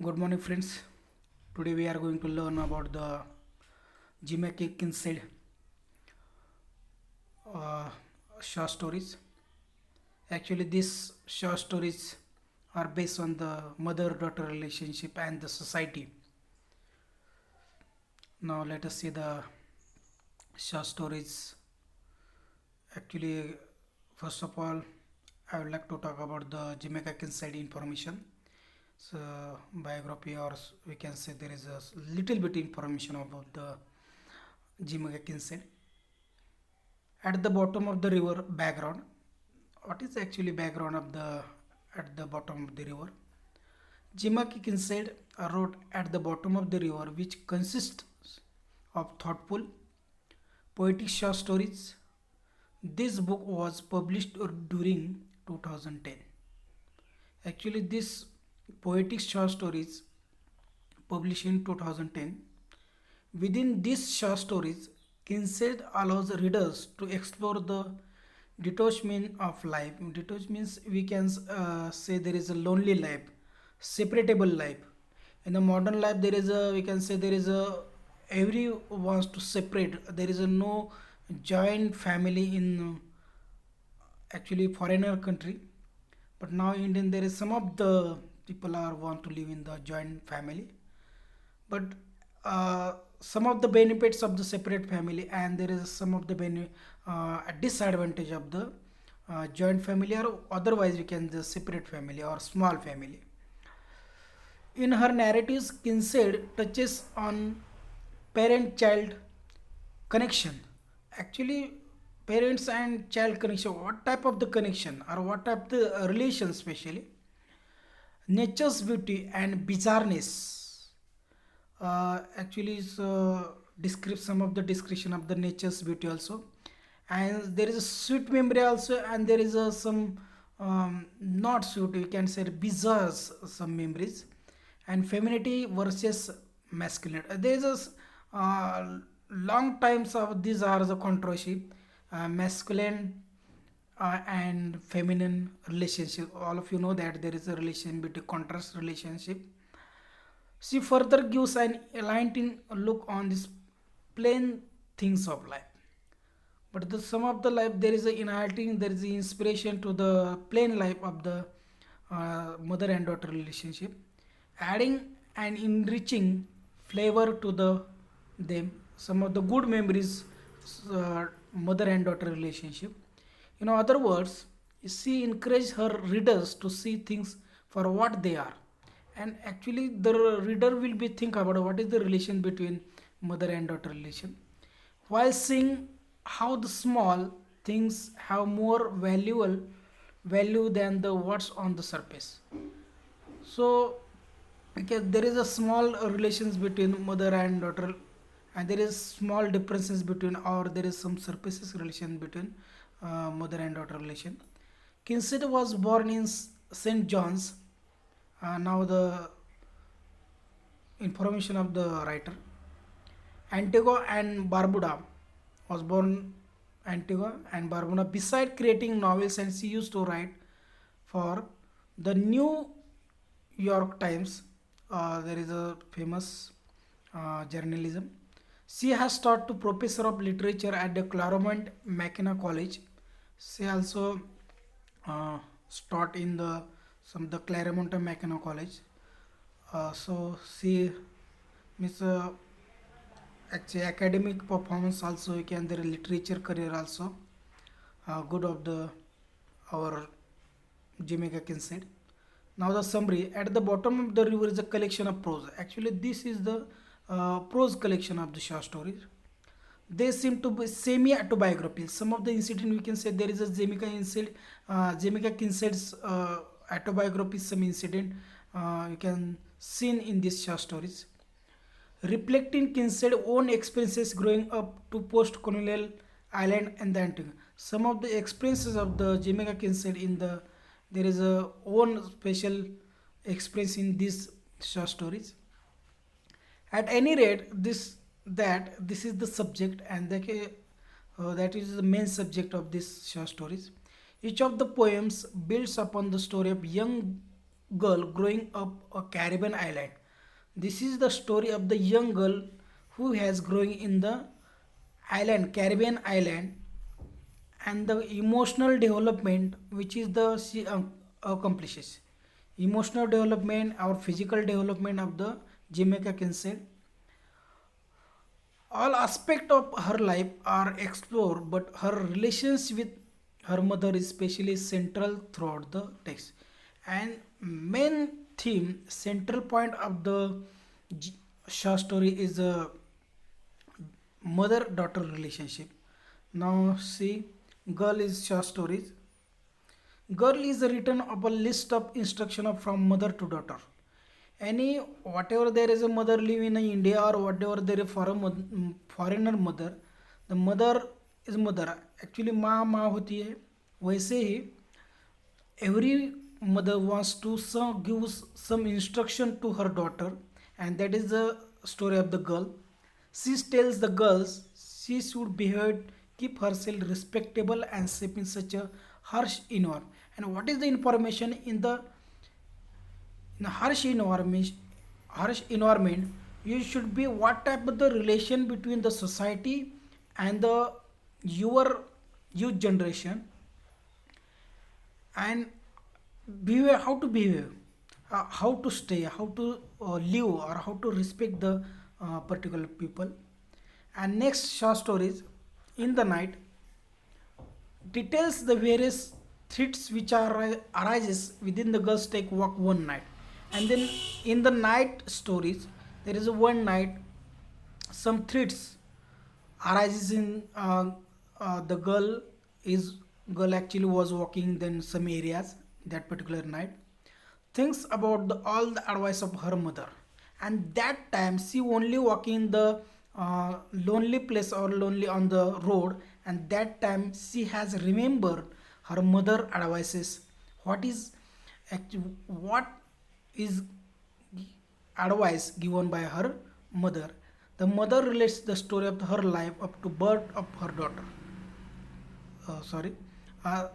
Good morning, friends. Today we are going to learn about the Jimmy Kinsey uh, short stories. Actually, these short stories are based on the mother-daughter relationship and the society. Now, let us see the short stories. Actually, first of all, I would like to talk about the Jimmy Kinsey information. So, biography, or we can say there is a little bit information about the Jimmy Kinsey. At the bottom of the river background, what is actually background of the at the bottom of the river? Jimaki Kinsey wrote At the Bottom of the River, which consists of thoughtful poetic short stories. This book was published during 2010. Actually, this poetic short stories published in 2010. Within these short stories, Kinsey allows readers to explore the detachment of life. Detached means we can say there is a lonely life, separatable life. In the modern life, there is a we can say there is a every wants to separate. There is a no joint family in actually foreigner country, but now Indian there is some of the people are want to live in the joint family, but some of the benefits of the separate family and there is some of the disadvantage of the joint family or otherwise we can the separate family or small family. In her narratives, Kinsey touches on parent-child connection. Actually, parents and child connection. What type of the connection or what type of the relation, especially nature's beauty and bizarreness. Actually, so describe some of the description of the nature's beauty also, and there is a sweet memory also, and there is a some not sweet. We can say bizarre some memories, and femininity versus masculinity. There is a long times of these are the controversy, masculine and feminine relationship. All of you know that there is a relation between contrast relationship. She further gives an enlightening look on these plain things of life. But the sum of the life there is a enlightening, there is the inspiration to the plain life of the mother and daughter relationship, adding and enriching flavor to the them. Some of the good memories, mother and daughter relationship. In other words, she encouraged her readers to see things for what they are, and actually the reader will be think about what is the relation between mother and daughter relation, while seeing how the small things have more valuable value than the what's on the surface. So because there is a small relations between mother and daughter, and there is small differences between or there is some surfaces relation between mother and daughter relation. Kinsey was born in St. John's. Now the information of the writer. Antigua and Barbuda was born Antigua and Barbuda. Beside creating novels, and she used to write for the New York Times. There is a famous journalism. She has taught to professor of literature at the Claremont McKenna College. She also taught in the some the Claremont McKenna College. So she means actually academic performance also you can their literature career also good of the our Jamaica Kinsey. Now the summary at the bottom of the river is a collection of prose. Actually, this is the prose collection of the short stories. They seem to be semi-autobiographical. Some of the incident we can say there is a Jamaica Kinsey's autobiography. Some incident you can seen in these short stories reflecting Kinsey's own experiences growing up to post-colonial Ireland and the Antigua. Some of the experiences of the Jamaica Kinsey in the there is a own special experience in these short stories. At any rate, this is the subject and that is the main subject of these short stories. Each of the poems builds upon the story of young girl growing up a Caribbean island. This is the story of the young girl who has growing in the Caribbean island, and the emotional development which is the she accomplishes. Emotional development or physical development of the Jamaica Kinsey. All aspects of her life are explored, but her relations with her mother is especially central throughout the text. And main theme, central point of the J- short story is a mother-daughter relationship. Now see, girl is short stories. Girl is written of a list of instruction from mother to daughter. Any whatever there is a mother live in India or whatever there is foreigner mother, the mother is mother. Actually माँ होती है. वैसे ही every mother wants to give some instruction to her daughter, and that is the story of the girl. She tells the girls she should behave, keep herself respectable and safe in such a harsh environment. And what is the information in a harsh environment, you should be what type of the relation between the society and the your youth generation, and behave, how to behave, how to stay, how to live, or how to respect the particular people. And next short stories, in the night, details the various threats which arises within the girls take walk one night. And then in the night stories, there is a one night, some threats arises in the girl actually was walking then some areas that particular night, thinks about all the advice of her mother, and that time she only walking the lonely place or lonely on the road, and that time she has remembered her mother advices. What is what is advice given by her mother? The mother relates the story of her life up to birth of her daughter. Sorry, uh,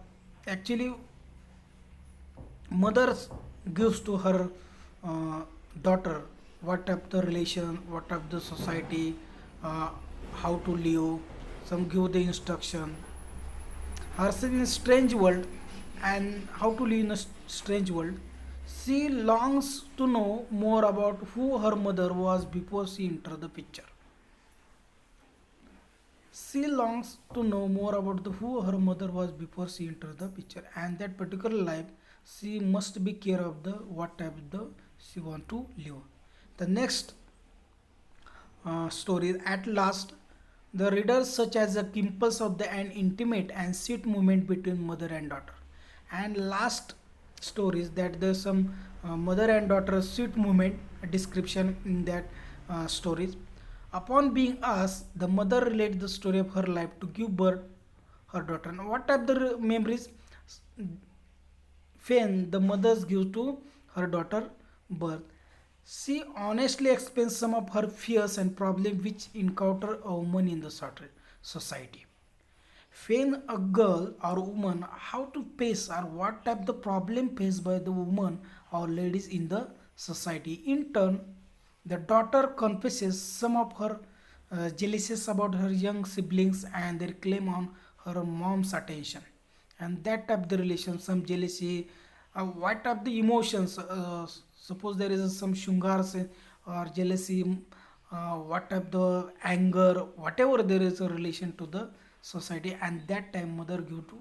actually mother gives to her uh, daughter what of the relation, what of the society, uh, how to live, some give the instruction, herself in a strange world, and how to live in a strange world. She longs to know more about who her mother was before she entered the picture. She longs to know more about who her mother was before she entered the picture, and that particular life she must be care of the what type of the she want to live. The next story, at last, the readers such as a impulse of the an intimate and sweet moment between mother and daughter. And last stories that there's some mother and daughter sweet moment description in that stories. Upon being asked, the mother relates the story of her life to give birth her daughter. And what type the memories Fain the mothers give to her daughter birth. She honestly explains some of her fears and problems which encounter a woman in the society. When a girl or woman how to face or what type the problem faced by the woman or ladies in the society. In turn, the daughter confesses some of her jealousies about her young siblings and their claim on her mom's attention. And that type the relation, some jealousy, what type the emotions. Suppose there is some shungar or jealousy, what type the anger, whatever there is a relation to the society, and that time mother give to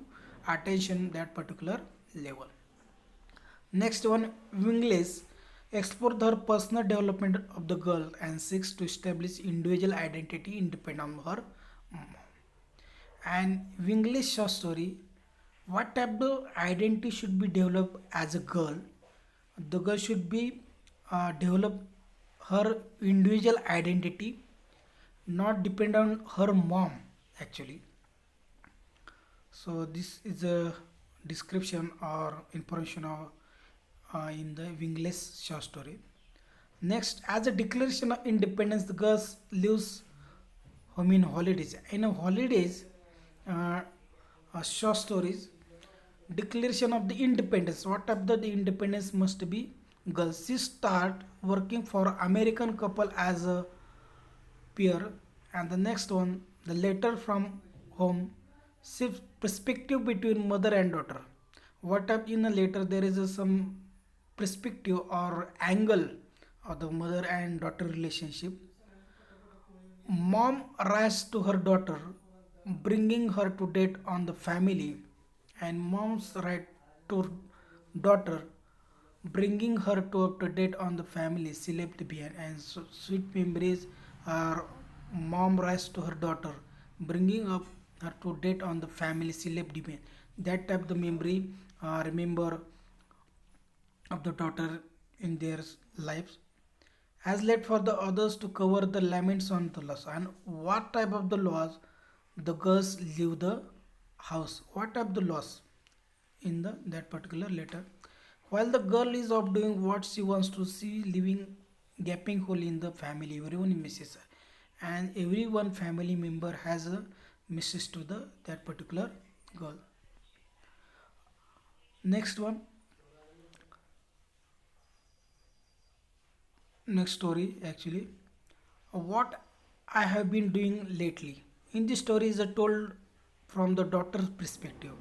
attention that particular level. Next one, Wingless explores her personal development of the girl and seeks to establish individual identity independent of her mom. And Wingless short story, what type of identity should be developed as a girl? The girl should be develop her individual identity, not depend on her mom actually. So this is a description or information of, in the wingless short story. Next, as a declaration of independence, the girls lives home in holidays. In a holidays, uh, short stories, declaration of the independence. What type of the independence must be? Girls, she start working for American couple as a peer. And the next one, the letter from home, shifts perspective between mother and daughter. What up in a letter there is some perspective or angle of the mother and daughter relationship. Mom writes to her daughter, bringing her to date on the family, and mom's write to daughter, bringing her to up to date on the family she left behind. And so, sweet memories are mom writes to her daughter, bringing up her to date on the family she left behind. That type the memory remember of the daughter in their lives, has led for the others to cover the laments on the loss. And what type of the loss? The girls leave the house. What type the loss in the that particular letter? While the girl is off doing what she wants to, see leaving gaping hole in the family. Everyone misses her, and every one family member has a message to the that particular girl. Next one, next story actually, what I have been doing lately. In this story is told from the daughter's perspective.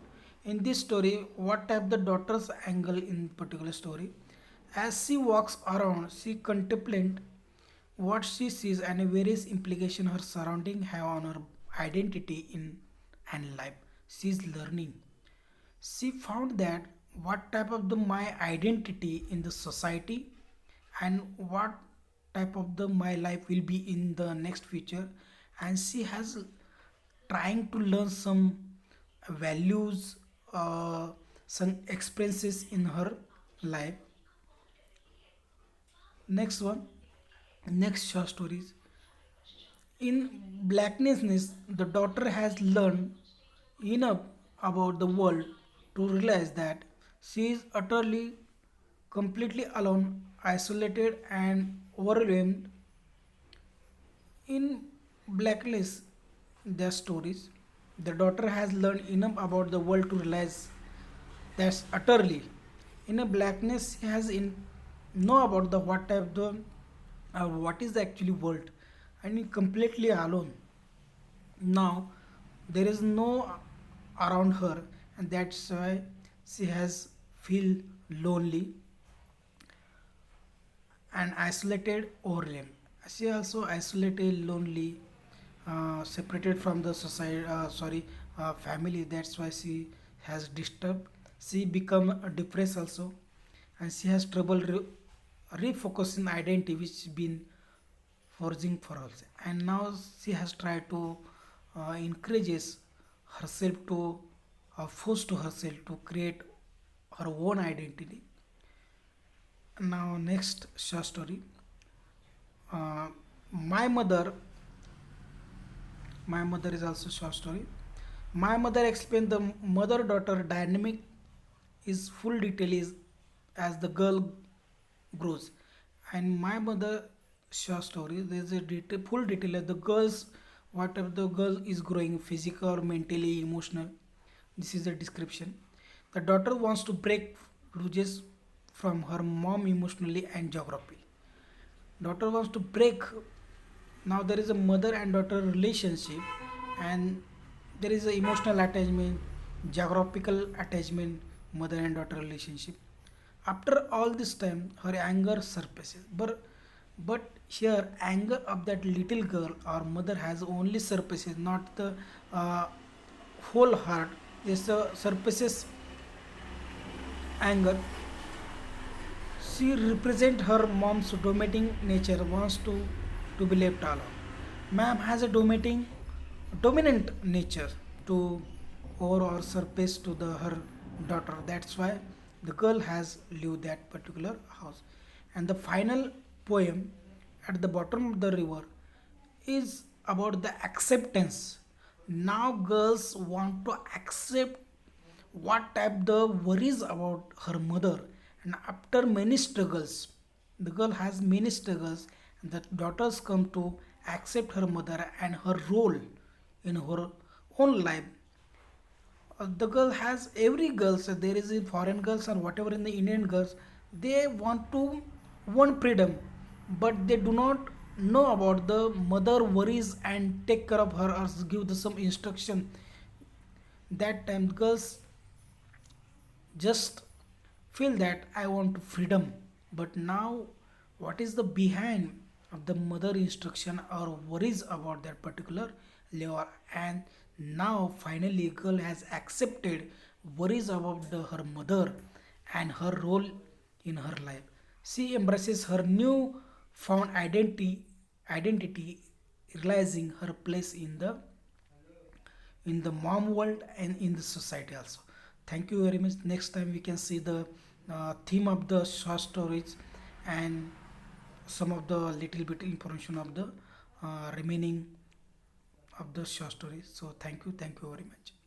In this story, what type the daughter's angle in particular story? As she walks around, she contemplates what she sees and various implications her surrounding have on her identity in and life. She is learning. She found that what type of the my identity in the society, and what type of the my life will be in the next future. And she has trying to learn some values, some experiences in her life. Next one, next short stories. In blackness, the daughter has learned enough about the world to realize that she is utterly, completely alone, isolated, and overwhelmed. In Blacklist, their stories, the daughter has learned enough about the world to realize that's utterly. In a blackness, she has know about the what type the what is the actually world, and is completely alone. Now there is no around her, and that's why she has feel lonely and isolated overwhelmed. She also isolated, lonely, separated from the society. Sorry, family. That's why she has disturbed. She become depressed also, and she has trouble refocusing identity which been forging for us. And now she has tried to encourages herself to force to herself to create her own identity. Now next short story. Uh, my mother, my mother is also short story. My mother explained the mother-daughter dynamic is full detail is as the girl grows. And my mother short story there is a detail, full detail of the girls, whatever the girl is growing physical or mentally emotional. This is the description. The daughter wants to break loses from her mom emotionally and geography. Daughter wants to break. Now there is a mother and daughter relationship, and there is a emotional attachment, geographical attachment, mother and daughter relationship. After all this time her anger surfaces, but here anger of that little girl or mother has only surfaces, not the uh, whole heart. This surfaces anger. She represents her mom's dominating nature, wants to be left alone. Ma'am has a dominant nature to over or surface to the her daughter. That's why the girl has lived that particular house. And the final poem at the bottom of the river is about the acceptance. Now girls want to accept what type the worries about her mother, and after many struggles, the girl has many struggles, and the daughters come to accept her mother and her role in her own life. the girl has every girls, there is in foreign girls or whatever in the Indian girls, they want to want freedom, but they do not know about the mother worries and take care of her or give the some instruction. That time girls just feel that I want freedom. But now, what is the behind of the mother instruction or worries about that particular level? And now, finally, girl has accepted worries about her mother and her role in her life. She embraces her new found identity, realizing her place in the mom world and in the society also. Thank you very much. Next time we can see the theme of the short stories and some of the little bit information of the remaining of the short stories. So thank you very much.